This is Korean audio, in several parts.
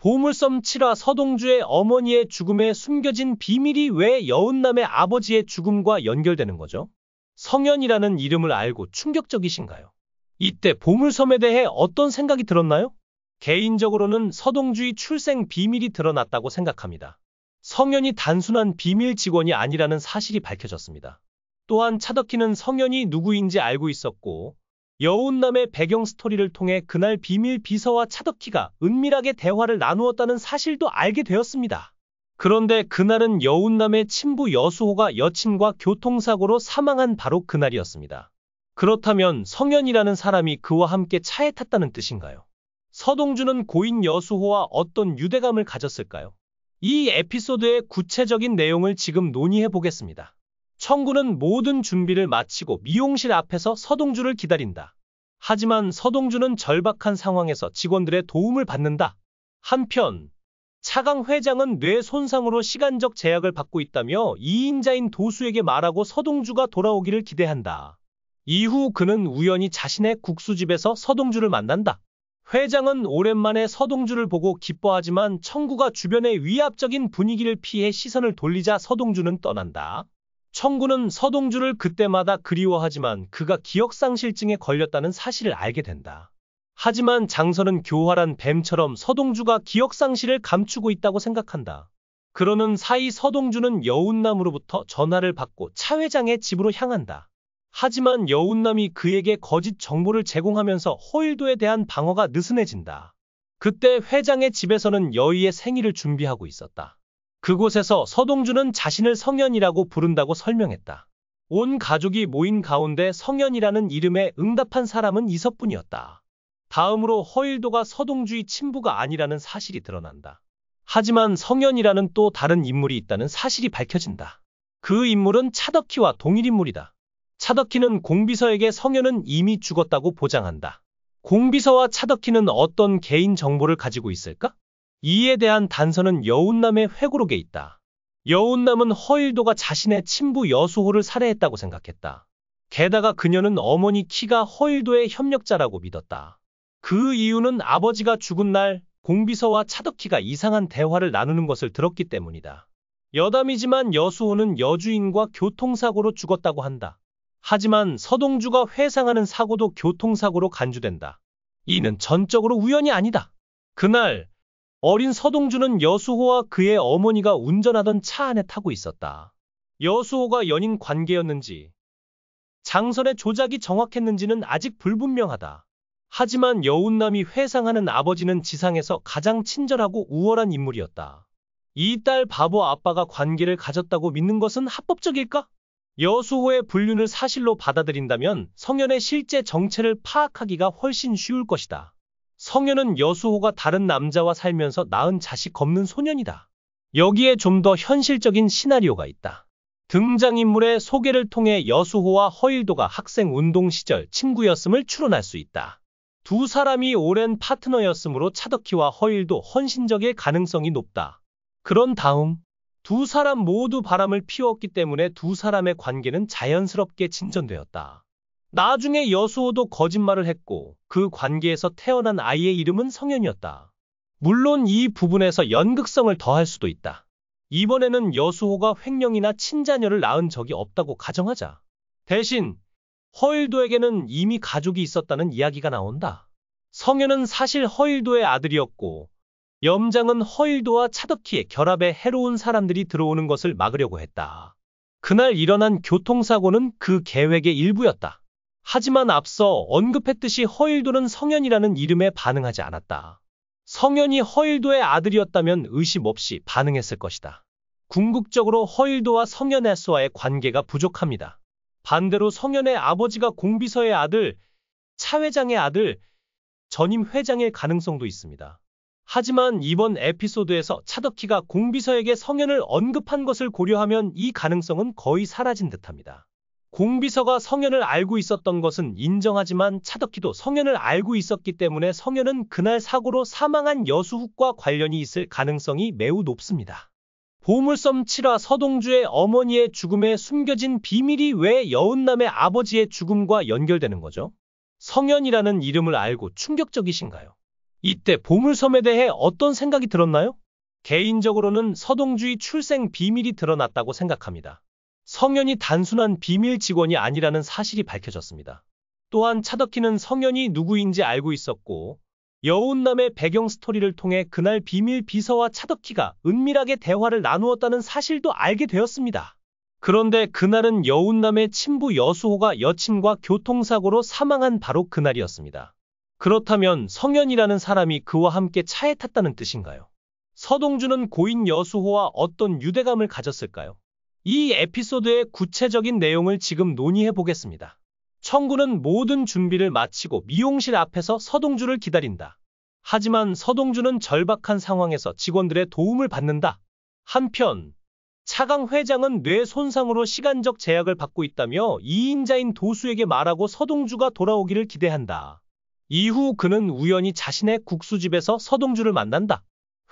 보물섬 7화 서동주의 어머니의 죽음에 숨겨진 비밀이 왜 여운남의 아버지의 죽음과 연결되는 거죠? 성현이라는 이름을 알고 충격적이신가요? 이때 보물섬에 대해 어떤 생각이 들었나요? 개인적으로는 서동주의 출생 비밀이 드러났다고 생각합니다. 성현이 단순한 비밀 직원이 아니라는 사실이 밝혀졌습니다. 또한 차덕희는 성현이 누구인지 알고 있었고, 여운남의 배경 스토리를 통해 그날 비밀 비서와 차덕희가 은밀하게 대화를 나누었다는 사실도 알게 되었습니다. 그런데 그날은 여운남의 친부 여수호가 여친과 교통사고로 사망한 바로 그날이었습니다. 그렇다면 성현이라는 사람이 그와 함께 차에 탔다는 뜻인가요? 서동주는 고인 여수호와 어떤 유대감을 가졌을까요? 이 에피소드의 구체적인 내용을 지금 논의해 보겠습니다. 청구는 모든 준비를 마치고 미용실 앞에서 서동주를 기다린다. 하지만 서동주는 절박한 상황에서 직원들의 도움을 받는다. 한편 차강 회장은 뇌 손상으로 시간적 제약을 받고 있다며 2인자인 도수에게 말하고 서동주가 돌아오기를 기대한다. 이후 그는 우연히 자신의 국수집에서 서동주를 만난다. 회장은 오랜만에 서동주를 보고 기뻐하지만 청구가 주변의 위압적인 분위기를 피해 시선을 돌리자 서동주는 떠난다. 청구는 서동주를 그때마다 그리워하지만 그가 기억상실증에 걸렸다는 사실을 알게 된다. 하지만 장선은 교활한 뱀처럼 서동주가 기억상실을 감추고 있다고 생각한다. 그러는 사이 서동주는 여운남으로부터 전화를 받고 차 회장의 집으로 향한다. 하지만 여운남이 그에게 거짓 정보를 제공하면서 허일도에 대한 방어가 느슨해진다. 그때 회장의 집에서는 여의의 생일을 준비하고 있었다. 그곳에서 서동주는 자신을 성현이라고 부른다고 설명했다. 온 가족이 모인 가운데 성현이라는 이름에 응답한 사람은 이서뿐이었다. 다음으로 허일도가 서동주의 친부가 아니라는 사실이 드러난다. 하지만 성현이라는 또 다른 인물이 있다는 사실이 밝혀진다. 그 인물은 차덕희와 동일 인물이다. 차덕희는 공비서에게 성현은 이미 죽었다고 보장한다. 공비서와 차덕희는 어떤 개인 정보를 가지고 있을까? 이에 대한 단서는 여운남의 회고록에 있다. 여운남은 허일도가 자신의 친부 여수호를 살해했다고 생각했다. 게다가 그녀는 어머니 키가 허일도의 협력자라고 믿었다. 그 이유는 아버지가 죽은 날 공비서와 차덕희가 이상한 대화를 나누는 것을 들었기 때문이다. 여담이지만 여수호는 여주인과 교통사고로 죽었다고 한다. 하지만 서동주가 회상하는 사고도 교통사고로 간주된다. 이는 전적으로 우연이 아니다. 그날 어린 서동주는 여수호와 그의 어머니가 운전하던 차 안에 타고 있었다. 여수호가 연인 관계였는지 장선의 조작이 정확했는지는 아직 불분명하다. 하지만 여운남이 회상하는 아버지는 지상에서 가장 친절하고 우월한 인물이었다. 이 딸 바보 아빠가 관계를 가졌다고 믿는 것은 합법적일까? 여수호의 불륜을 사실로 받아들인다면 성현의 실제 정체를 파악하기가 훨씬 쉬울 것이다. 성현은 여수호가 다른 남자와 살면서 낳은 자식 없는 소년이다. 여기에 좀 더 현실적인 시나리오가 있다. 등장인물의 소개를 통해 여수호와 허일도가 학생 운동 시절 친구였음을 추론할 수 있다. 두 사람이 오랜 파트너였으므로 차덕희와 허일도 헌신적일 가능성이 높다. 그런 다음 두 사람 모두 바람을 피웠기 때문에 두 사람의 관계는 자연스럽게 진전되었다. 나중에 여수호도 거짓말을 했고 그 관계에서 태어난 아이의 이름은 성현이었다. 물론 이 부분에서 연극성을 더할 수도 있다. 이번에는 여수호가 횡령이나 친자녀를 낳은 적이 없다고 가정하자. 대신 허일도에게는 이미 가족이 있었다는 이야기가 나온다. 성현은 사실 허일도의 아들이었고 염장은 허일도와 차덕희의 결합에 해로운 사람들이 들어오는 것을 막으려고 했다. 그날 일어난 교통사고는 그 계획의 일부였다. 하지만 앞서 언급했듯이 허일도는 성현이라는 이름에 반응하지 않았다. 성현이 허일도의 아들이었다면 의심 없이 반응했을 것이다. 궁극적으로 허일도와 성현의 수와의 관계가 부족합니다. 반대로 성현의 아버지가 공비서의 아들, 차 회장의 아들, 전임 회장일 가능성도 있습니다. 하지만 이번 에피소드에서 차덕희가 공비서에게 성현을 언급한 것을 고려하면 이 가능성은 거의 사라진 듯합니다. 공비서가 성현을 알고 있었던 것은 인정하지만 차덕희도 성현을 알고 있었기 때문에 성현은 그날 사고로 사망한 여수욱과 관련이 있을 가능성이 매우 높습니다. 보물섬 7화 서동주의 어머니의 죽음에 숨겨진 비밀이 왜 여운남의 아버지의 죽음과 연결되는 거죠? 성현이라는 이름을 알고 충격적이신가요? 이때 보물섬에 대해 어떤 생각이 들었나요? 개인적으로는 서동주의 출생 비밀이 드러났다고 생각합니다. 성현이 단순한 비밀 직원이 아니라는 사실이 밝혀졌습니다. 또한 차덕희는 성현이 누구인지 알고 있었고, 여운남의 배경 스토리를 통해 그날 비밀 비서와 차덕희가 은밀하게 대화를 나누었다는 사실도 알게 되었습니다. 그런데 그날은 여운남의 친부 여수호가 여친과 교통사고로 사망한 바로 그날이었습니다. 그렇다면 성현이라는 사람이 그와 함께 차에 탔다는 뜻인가요? 서동주는 고인 여수호와 어떤 유대감을 가졌을까요? 이 에피소드의 구체적인 내용을 지금 논의해 보겠습니다. 청구는 모든 준비를 마치고 미용실 앞에서 서동주를 기다린다. 하지만 서동주는 절박한 상황에서 직원들의 도움을 받는다. 한편 차강 회장은 뇌 손상으로 시간적 제약을 받고 있다며 2인자인 도수에게 말하고 서동주가 돌아오기를 기대한다. 이후 그는 우연히 자신의 국수집에서 서동주를 만난다.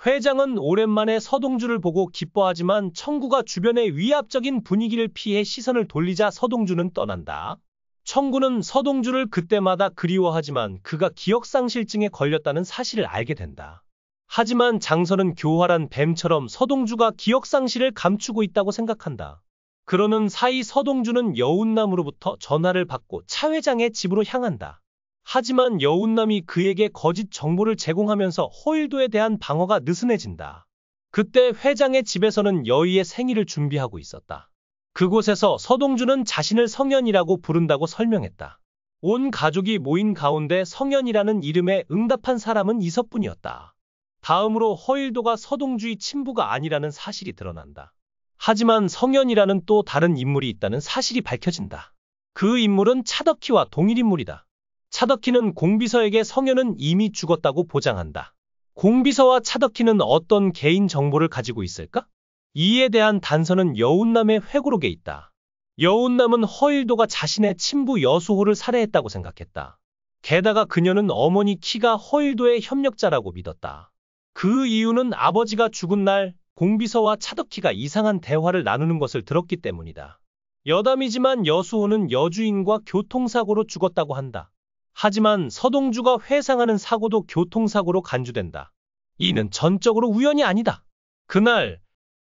회장은 오랜만에 서동주를 보고 기뻐하지만 청구가 주변의 위압적인 분위기를 피해 시선을 돌리자 서동주는 떠난다. 청구는 서동주를 그때마다 그리워하지만 그가 기억상실증에 걸렸다는 사실을 알게 된다. 하지만 장선은 교활한 뱀처럼 서동주가 기억상실을 감추고 있다고 생각한다. 그러는 사이 서동주는 여운남으로부터 전화를 받고 차 회장의 집으로 향한다. 하지만 여운남이 그에게 거짓 정보를 제공하면서 허일도에 대한 방어가 느슨해진다. 그때 회장의 집에서는 여의의 생일을 준비하고 있었다. 그곳에서 서동주는 자신을 성현이라고 부른다고 설명했다. 온 가족이 모인 가운데 성현이라는 이름에 응답한 사람은 이서뿐이었다. 다음으로 허일도가 서동주의 친부가 아니라는 사실이 드러난다. 하지만 성현이라는 또 다른 인물이 있다는 사실이 밝혀진다. 그 인물은 차덕희와 동일 인물이다. 차덕희는 공비서에게 성현은 이미 죽었다고 보장한다. 공비서와 차덕희는 어떤 개인 정보를 가지고 있을까? 이에 대한 단서는 여운남의 회고록에 있다. 여운남은 허일도가 자신의 친부 여수호를 살해했다고 생각했다. 게다가 그녀는 어머니 키가 허일도의 협력자라고 믿었다. 그 이유는 아버지가 죽은 날 공비서와 차덕희가 이상한 대화를 나누는 것을 들었기 때문이다. 여담이지만 여수호는 여주인과 교통사고로 죽었다고 한다. 하지만 서동주가 회상하는 사고도 교통사고로 간주된다. 이는 전적으로 우연이 아니다. 그날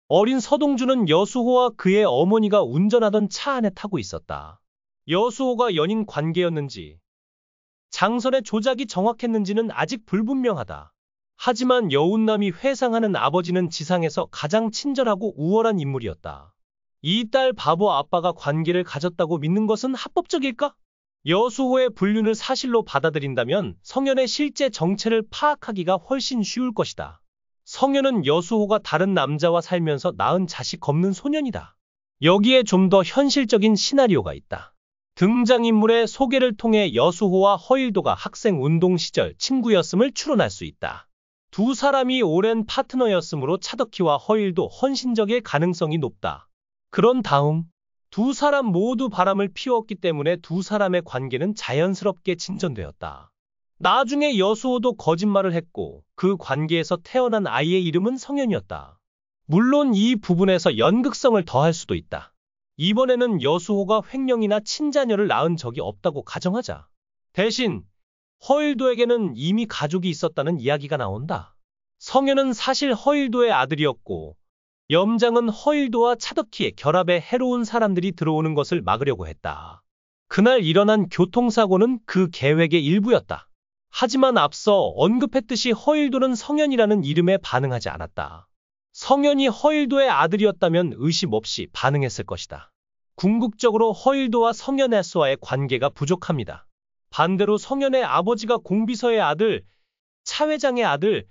어린 서동주는 여수호와 그의 어머니가 운전하던 차 안에 타고 있었다. 여수호가 연인 관계였는지 장선의 조작이 정확했는지는 아직 불분명하다. 하지만 여운남이 회상하는 아버지는 지상에서 가장 친절하고 우월한 인물이었다. 이 딸 바보 아빠가 관계를 가졌다고 믿는 것은 합법적일까? 여수호의 불륜을 사실로 받아들인다면 성현의 실제 정체를 파악하기가 훨씬 쉬울 것이다. 성현은 여수호가 다른 남자와 살면서 낳은 자식 없는 소년이다. 여기에 좀 더 현실적인 시나리오가 있다. 등장인물의 소개를 통해 여수호와 허일도가 학생 운동 시절 친구였음을 추론할 수 있다. 두 사람이 오랜 파트너였으므로 차덕희와 허일도 헌신적일 가능성이 높다. 그런 다음 두 사람 모두 바람을 피웠기 때문에 두 사람의 관계는 자연스럽게 진전되었다. 나중에 여수호도 거짓말을 했고 그 관계에서 태어난 아이의 이름은 성현이었다. 물론 이 부분에서 연극성을 더할 수도 있다. 이번에는 여수호가 횡령이나 친자녀를 낳은 적이 없다고 가정하자. 대신 허일도에게는 이미 가족이 있었다는 이야기가 나온다. 성현은 사실 허일도의 아들이었고 염장은 허일도와 차덕희의 결합에 해로운 사람들이 들어오는 것을 막으려고 했다. 그날 일어난 교통사고는 그 계획의 일부였다. 하지만 앞서 언급했듯이 허일도는 성현이라는 이름에 반응하지 않았다. 성현이 허일도의 아들이었다면 의심 없이 반응했을 것이다. 궁극적으로 허일도와 성현 S와의 관계가 부족합니다. 반대로 성현의 아버지가 공비서의 아들, 차 회장의 아들,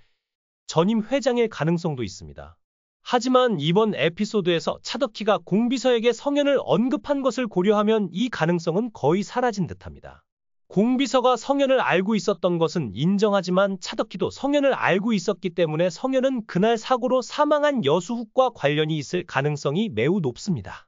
전임 회장일 가능성도 있습니다. 하지만 이번 에피소드에서 차덕희가 공비서에게 성현을 언급한 것을 고려하면 이 가능성은 거의 사라진 듯합니다. 공비서가 성현을 알고 있었던 것은 인정하지만 차덕희도 성현을 알고 있었기 때문에 성현은 그날 사고로 사망한 여수욱과 관련이 있을 가능성이 매우 높습니다.